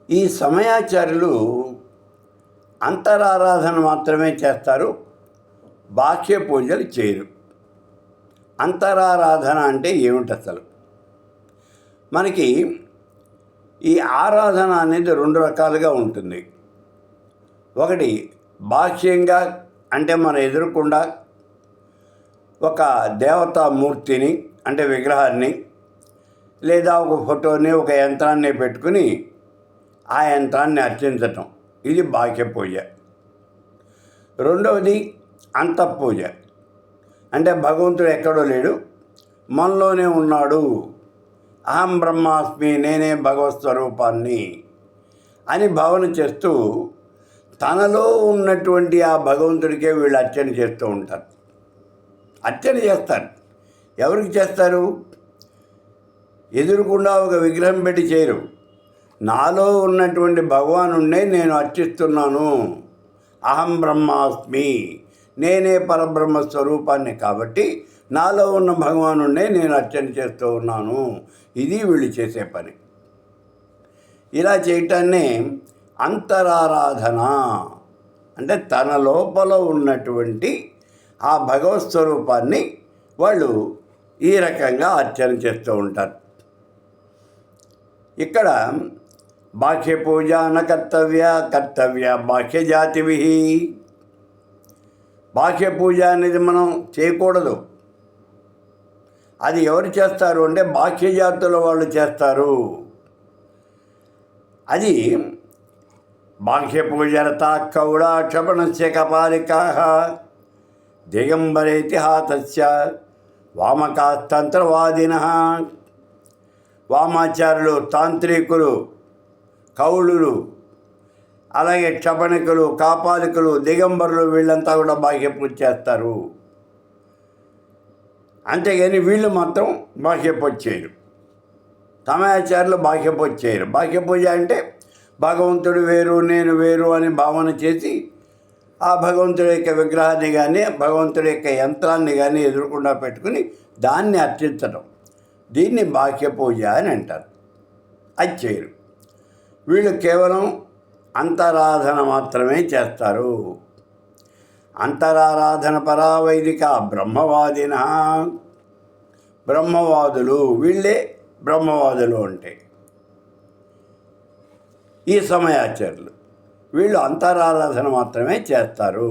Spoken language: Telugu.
ఈ సమయాచారులు అంతరారాధన మాత్రమే చేస్తారు, బాహ్య పూజలు చేయరు. అంతరారాధన అంటే ఏమిటి అసలు? మనకి ఈ ఆరాధన అనేది రెండు రకాలుగా ఉంటుంది. ఒకటి బాహ్యంగా, అంటే మన ఎదురుకుండా ఒక దేవతామూర్తిని అంటే విగ్రహాన్ని లేదా ఒక ఫోటోని ఒక యంత్రాన్ని పెట్టుకుని ఆ యంత్రాన్ని అర్చించటం, ఇది బాహ్య పూజ. రెండవది అంతఃపూజ, అంటే భగవంతుడు ఎక్కడో లేడు, మనలోనే ఉన్నాడు, అహం బ్రహ్మాస్మి, నేనే భగవత్ స్వరూపాన్ని అని భావన చేస్తూ తనలో ఉన్నటువంటి ఆ భగవంతుడికే వీళ్ళు అర్చన చేస్తూ ఉంటారు. అర్చన చేస్తారు. ఎవరికి చేస్తారు? ఎదురుకుండా ఒక విగ్రహం పెట్టి చేయరు. నాలో ఉన్నటువంటి భగవానుడినే నేను అర్చిస్తున్నాను, అహం బ్రహ్మాస్మి, నేనే పరబ్రహ్మ స్వరూపాన్ని, కాబట్టి నాలో ఉన్న భగవానుడినే నేను అర్చన చేస్తూ ఉన్నాను. ఇది వీళ్ళు చేసే పని. ఇలా చేయటాన్నే అంతరారాధన అంటే తన లోపల ఉన్నటువంటి ఆ భగవత్ స్వరూపాన్ని వాళ్ళు ఈ రకంగా అర్చన చేస్తూ ఉంటారు. ఇక్కడ బాహ్య పూజ కర్తవ్య కర్తవ్య బాహ్య జాతివి. బాహ్య పూజ అనేది మనం చేయకూడదు. అది ఎవరు చేస్తారు అంటే బాహ్య జాతుల వాళ్ళు చేస్తారు. అది బాహ్య పూజరత కౌళ క్షపణస్య కపాలికా దిగంబరేతిహాతస్య వామకాస్తంత్రవాదిన. వామాచారులు, తాంత్రికులు, కౌళులు, అలాగే క్షపణికులు, కాపాలికులు, దిగంబరులు, వీళ్ళంతా కూడా బాహ్య పూజ చేస్తారు. అంతేగాని వీళ్ళు మాత్రం బాహ్య పూజ చేయరు. సమయాచారులు బాహ్య పూజ చేయరు. బాహ్య పూజ అంటే భగవంతుడు వేరు నేను వేరు అని భావన చేసి ఆ భగవంతుడి యొక్క విగ్రహాన్ని కానీ భగవంతుడి యొక్క యంత్రాన్ని కానీ ఎదురుకుండా పెట్టుకుని దాన్ని అర్చించడం, దీన్ని బాహ్య పూజ అని అంటారు. అది చేయరు. వీళ్ళు కేవలం అంతరారాధన మాత్రమే చేస్తారు. అంతరారాధన పరావైదిక బ్రహ్మవాదిన. బ్రహ్మవాదులు, వీళ్ళే బ్రహ్మవాదులు అంటే ఈ సమయాచారులు. వీళ్ళు అంతరారాధన మాత్రమే చేస్తారు.